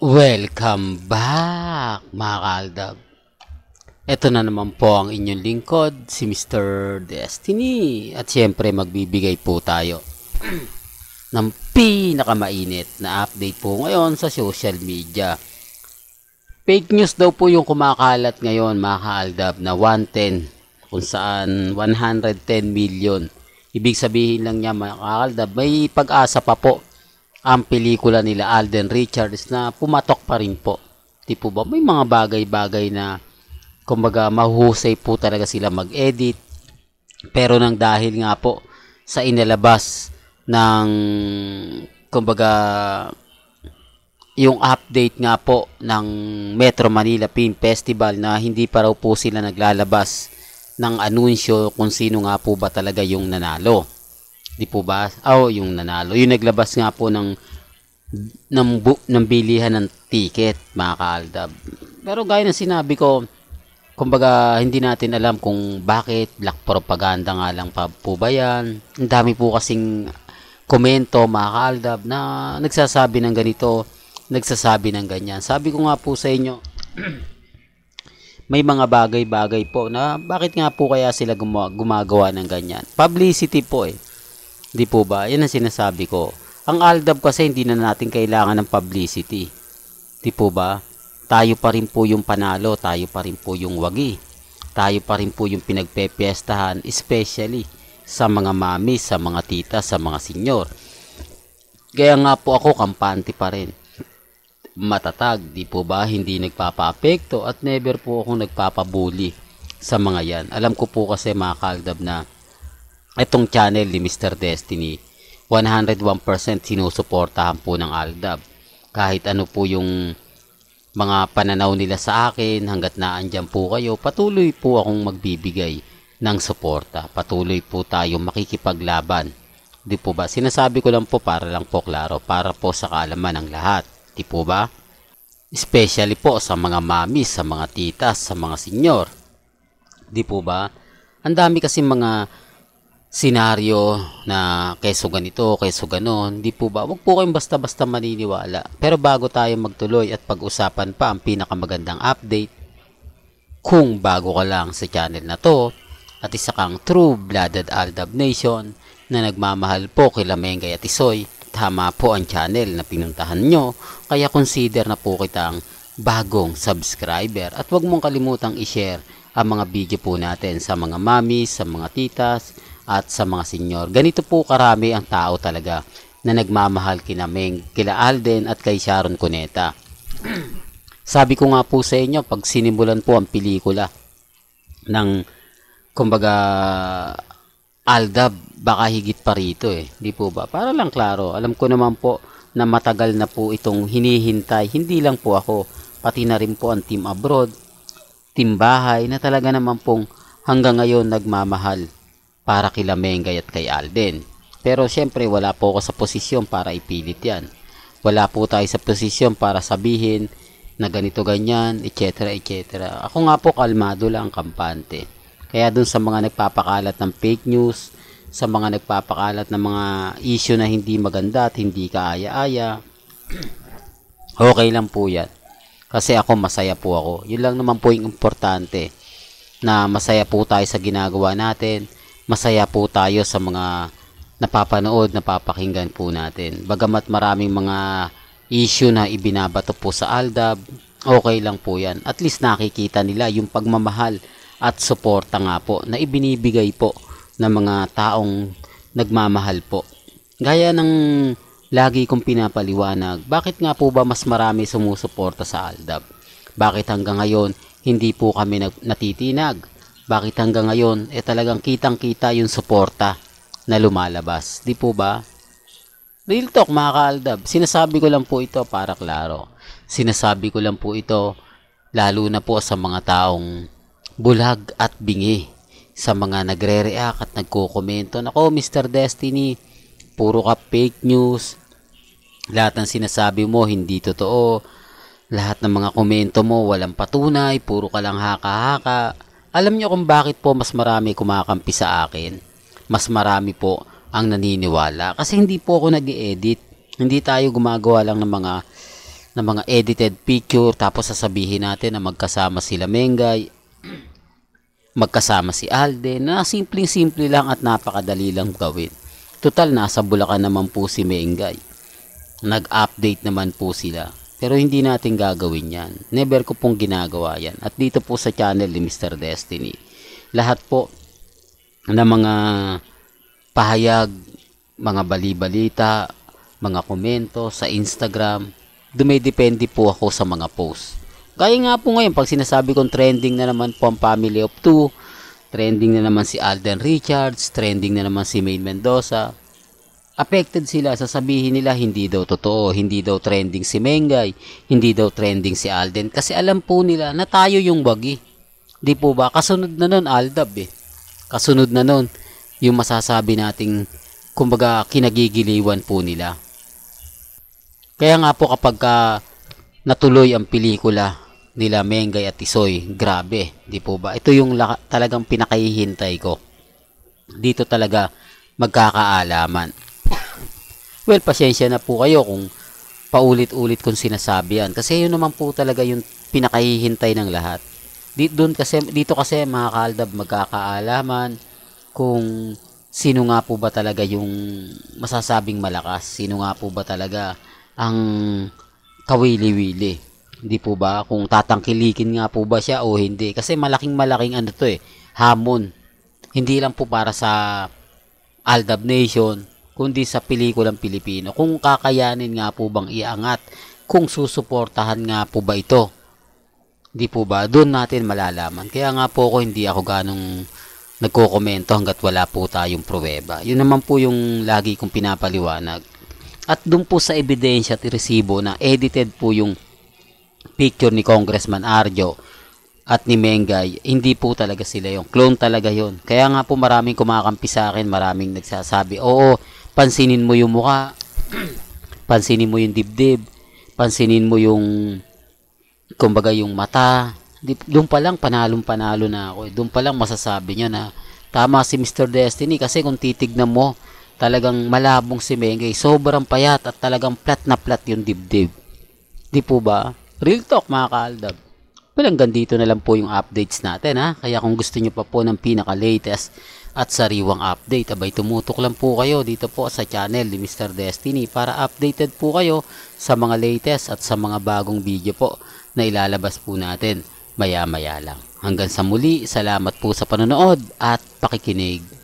Welcome back mga kaaldab. Ito na naman po ang inyong lingkod, si Mr. Destiny. At syempre magbibigay po tayo ng pinakamainit na update po ngayon sa social media. Fake news daw po yung kumakalat ngayon mga kaaldab na 110, kung saan 110 million. Ibig sabihin lang niya mga kaaldab, may pag-asa pa po ang pelikula nila Alden Richards na pumatok pa rin po. Di po ba? May mga bagay-bagay na kumbaga mahusay po talaga sila mag-edit. Pero nang dahil nga po sa inilabas ng kumbaga yung update nga po ng Metro Manila Film Festival na hindi pa raw po sila naglalabas ng anunsyo kung sino nga po ba talaga yung nanalo. Di po ba? Yung nanalo. Yung naglabas nga po ng bilihan ng ticket, mga kaaldab. Pero gaya ng sinabi ko, kumbaga hindi natin alam kung bakit black propaganda nga lang pa po ba yan. Ang dami po kasing komento, mga kaaldab, na nagsasabi ng ganito, nagsasabi ng ganyan. Sabi ko nga po sa inyo, may mga bagay-bagay po na bakit nga po kaya sila gumagawa ng ganyan. Publicity po eh. Di po ba? Yan ang sinasabi ko. Ang Aldab kasi hindi na natin kailangan ng publicity. Di po ba? Tayo pa rin po yung panalo. Tayo pa rin po yung wagi. Tayo pa rin po yung pinagpepiestahan, especially sa mga mami, sa mga tita, sa mga senyor. Kaya nga po ako kampante pa rin. Matatag, di po ba? Hindi nagpapa-apekto at never po ako nagpapabuli sa mga yan. Alam ko po kasi mga kaaldab na itong channel ni Mr. Destiny, 101% sinusuportahan po ng Aldab. Kahit ano po yung mga pananaw nila sa akin, hanggat naandyan po kayo, patuloy po akong magbibigay ng suporta. Patuloy po tayong makikipaglaban. Di po ba? Sinasabi ko lang po para lang po klaro, para po sa kaalaman ng lahat. Di po ba? Especially po sa mga mami, sa mga titas, sa mga senyor. Di po ba? Ang dami kasi mga senaryo na keso ganito, keso ganon, di po ba? Huwag po kayong basta-basta maniniwala. Pero bago tayo magtuloy at pag-usapan pa ang pinakamagandang update, kung bago ka lang sa channel na to, at isa kang true-blooded Aldab Nation na nagmamahal po kila Mengay at Isoy, tama po ang channel na pinuntahan nyo, kaya consider na po kitang bagong subscriber. At huwag mong kalimutang i-share ang mga video po natin sa mga mami, sa mga titas, at sa mga senyor. Ganito po karami ang tao talaga na nagmamahal kina Alden at kay Sharon Cuneta. Sabi ko nga po sa inyo, pag sinimulan po ang pelikula ng kumbaga Aldab, baka higit pa rito eh. Di po ba? Para lang klaro, alam ko naman po na matagal na po itong hinihintay. Hindi lang po ako, pati na rin po ang team abroad, team bahay, na talaga naman pong hanggang ngayon nagmamahal para kila Mengay at kay Alden. Pero syempre wala po ako sa posisyon para ipilit yan. Wala po tayo sa posisyon para sabihin na ganito ganyan, etc. etc. Ako nga po kalmado lang, kampante. Kaya dun sa mga nagpapakalat ng fake news, sa mga nagpapakalat ng mga issue na hindi maganda at hindi kaaya-aya, okay lang po yan. Kasi ako masaya po ako. Yun lang naman po yung importante. na masaya po tayo sa ginagawa natin, masaya po tayo sa mga napapanood, napapakinggan po natin. Bagamat maraming mga issue na ibinabato po sa Aldab, okay lang po yan. At least nakikita nila yung pagmamahal at suporta nga po na ibinibigay po ng mga taong nagmamahal po. Gaya ng lagi kong pinapaliwanag, bakit nga po ba mas marami sumusuporta sa Aldab? Bakit hanggang ngayon hindi po kami natitinag? Bakit hanggang ngayon talagang kitang-kita yung suporta na lumalabas? Di po ba? Real talk mga ka-Aldab, sinasabi ko lang po ito para klaro. Sinasabi ko lang po ito lalo na po sa mga taong bulag at bingi, sa mga nagre-react at nagko-komento. Nako Mr. Destiny, puro ka fake news, lahat ng sinasabi mo hindi totoo, lahat ng mga komento mo walang patunay, puro ka lang haka-haka. Alam niyo kung bakit po mas marami kumakampi sa akin? Mas marami po ang naniniwala kasi hindi po ako nag-i-edit. Hindi tayo gumagawa lang ng mga edited picture tapos sasabihin natin na magkasama sila Mengay, magkasama si Alden, na simpleng-simple lang at napakadali lang gawin. Total, nasa Bulacan naman po si Mengay. Nag-update naman po sila. Pero hindi natin gagawin yan. Never ko pong ginagawa yan. At dito po sa channel ni Mr. Destiny, lahat po na mga pahayag, mga bali-balita, mga komento sa Instagram, dumidepende po ako sa mga post. Kaya nga po ngayon, pag sinasabi kong trending na naman po ang Family of Two, trending na naman si Alden Richards, trending na naman si Maine Mendoza, affected sila, sasabihin nila hindi daw totoo, hindi daw trending si Mengay, hindi daw trending si Alden, kasi alam po nila na tayo yung wagi. Di po ba? Kasunod na nun Aldab Kasunod na nun yung masasabi nating kumbaga kinagigiliwan po nila. Kaya nga po kapag natuloy ang pelikula nila Mengay at Isoy, grabe, di po ba? Ito yung talagang pinakahihintay ko. Dito talaga magkakaalaman. Well, pasensya na po kayo kung paulit-ulit kong sinasabi yan. Kasi yun naman po talaga yung pinakahihintay ng lahat. Dito kasi mga ka-Aldab magkakaalaman kung sino nga po ba talaga yung masasabing malakas. Sino nga po ba talaga ang kawili-wili. Hindi po ba? Kung tatangkilikin nga po ba siya o hindi. Kasi malaking hamon. Hindi lang po para sa Aldab Nation, kundi sa pelikulang Pilipino. Kung kakayanin nga po bang iangat, kung susuportahan nga po ba ito. Di po ba? Doon natin malalaman. Kaya nga po ako hindi ako ganong nagko-komento hanggat wala po tayong pruweba. Yun naman po yung lagi kong pinapaliwanag. At doon po sa ebidensya at resibo na edited po yung picture ni Congressman Arjo at ni Mengay, hindi po talaga sila yung clone talaga yon. Kaya nga po maraming kumakampi sa akin, maraming nagsasabi, oo, pansinin mo yung mukha, pansinin mo yung dibdib, pansinin mo yung kumbaga yung mata. Doon pa lang panalong-panalo na ako. Doon pa lang masasabi niya na tama si Mr. Destiny kasi kung titignan mo, talagang malabong si Mengay, sobrang payat at talagang plat na plat yung dibdib. Di po ba? Real talk mga ka-Aldab. Well, hanggang dito na lang po yung updates natin ha. Kaya kung gusto nyo pa po ng pinaka-latest at sariwang update, abay tumutok lang po kayo dito po sa channel ni Mr. Destiny para updated po kayo sa mga latest at sa mga bagong video po na ilalabas po natin maya-maya lang. Hanggang sa muli, salamat po sa panonood at pakikinig.